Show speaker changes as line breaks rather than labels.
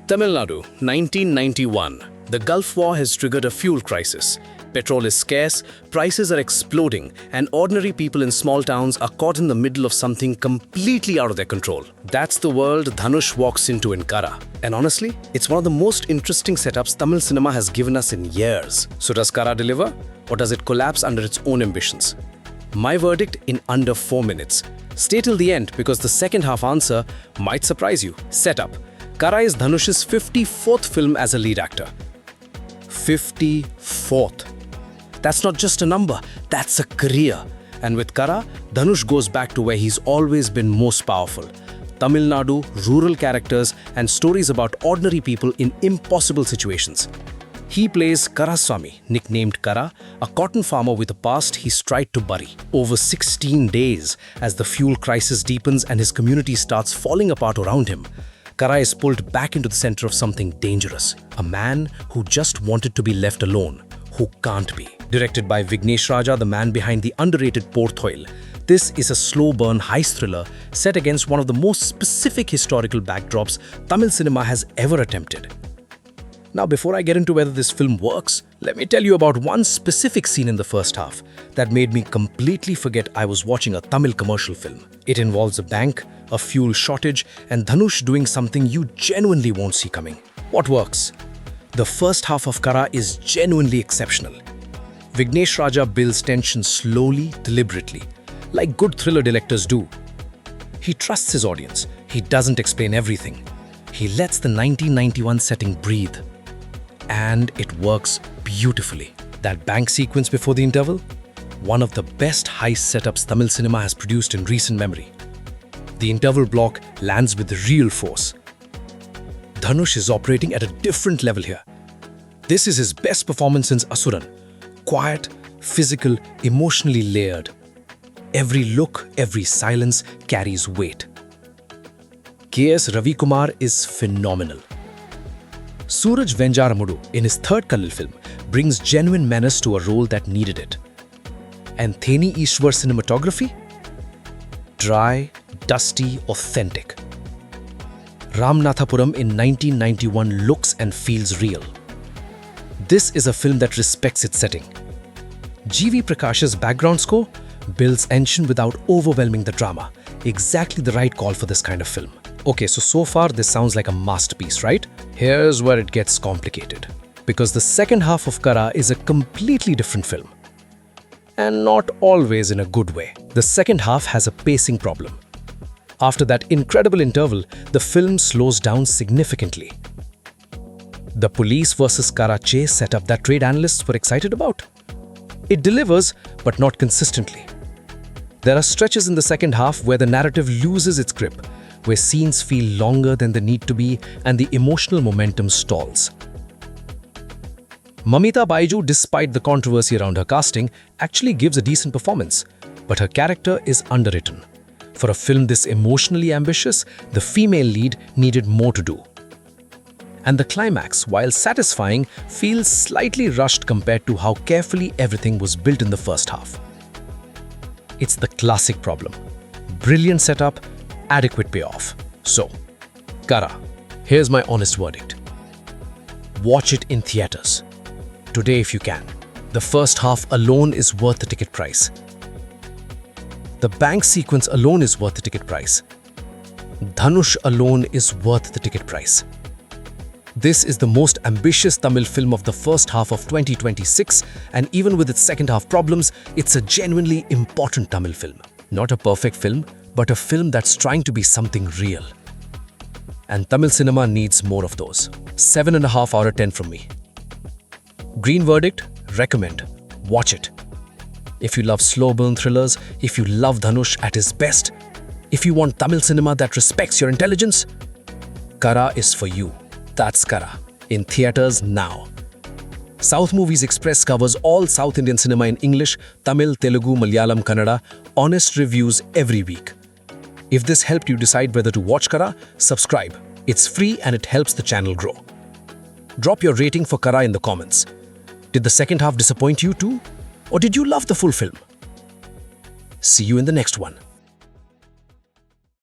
Tamil Nadu, 1991. The Gulf War has triggered a fuel crisis. Petrol is scarce, prices are exploding, and ordinary people in small towns are caught in the middle of something completely out of their control. That's the world Dhanush walks into in Kara. And honestly, it's one of the most interesting setups Tamil cinema has given us in years. So does Kara deliver, or does it collapse under its own ambitions? My verdict in under 4 minutes. Stay till the end because the second half answer might surprise you. Setup. Kara is Dhanush's 54th film as a lead actor. 54th. That's not just a number, that's a career. And with Kara, Dhanush goes back to where he's always been most powerful. Tamil Nadu, rural characters, and stories about ordinary people in impossible situations. He plays Karasaami, nicknamed Kara, a cotton farmer with a past he's tried to bury. Over 16 days, as the fuel crisis deepens and his community starts falling apart around him, Kara is pulled back into the center of something dangerous. A man who just wanted to be left alone, who can't be. Directed by Vignesh Raja, the man behind the underrated Thozhil, this is a slow-burn heist thriller set against one of the most specific historical backdrops Tamil cinema has ever attempted. Now, before I get into whether this film works, let me tell you about one specific scene in the first half that made me completely forget I was watching a Tamil commercial film. It involves a bank, a fuel shortage, and Dhanush doing something you genuinely won't see coming. What works? The first half of Kara is genuinely exceptional. Vignesh Raja builds tension slowly, deliberately, like good thriller directors do. He trusts his audience. He doesn't explain everything. He lets the 1991 setting breathe. And it works beautifully. That bank sequence before the interval? One of the best heist setups Tamil cinema has produced in recent memory. The interval block lands with real force. Dhanush is operating at a different level here. This is his best performance since Asuran. Quiet, physical, emotionally layered. Every look, every silence carries weight. K.S. Ravi Kumar is phenomenal. Suraj Venjaramudu, in his third Kallil film, brings genuine menace to a role that needed it. And Theni Ishwar cinematography? Dry, dusty, authentic. Ramanathapuram in 1991 looks and feels real. This is a film that respects its setting. G.V. Prakash's background score builds tension without overwhelming the drama. Exactly the right call for this kind of film. Okay, so far this sounds like a masterpiece, right? Here's where it gets complicated. Because the second half of Kara is a completely different film. And not always in a good way. The second half has a pacing problem. After that incredible interval, the film slows down significantly. The police versus Kara chase setup that trade analysts were excited about. It delivers, but not consistently. There are stretches in the second half where the narrative loses its grip, where scenes feel longer than they need to be and the emotional momentum stalls. Mamitha Baiju, despite the controversy around her casting, actually gives a decent performance, but her character is underwritten. For a film this emotionally ambitious, the female lead needed more to do. And the climax, while satisfying, feels slightly rushed compared to how carefully everything was built in the first half. It's the classic problem. Brilliant setup, adequate payoff. So, Kara, here's my honest verdict. Watch it in theaters. Today if you can. The first half alone is worth the ticket price. The bank sequence alone is worth the ticket price. Dhanush alone is worth the ticket price. This is the most ambitious Tamil film of the first half of 2026, and even with its second half problems, it's a genuinely important Tamil film. Not a perfect film, but a film that's trying to be something real. And Tamil cinema needs more of those. 7.5 out of 10 from me. Green verdict, recommend. Watch it. If you love slow burn thrillers, if you love Dhanush at his best, if you want Tamil cinema that respects your intelligence, Kara is for you. That's Kara. In theaters now. South Movies Xpress covers all South Indian cinema in English, Tamil, Telugu, Malayalam, Kannada. Honest reviews every week. If this helped you decide whether to watch Kara, subscribe. It's free and it helps the channel grow. Drop your rating for Kara in the comments. Did the second half disappoint you too? Or did you love the full film? See you in the next one.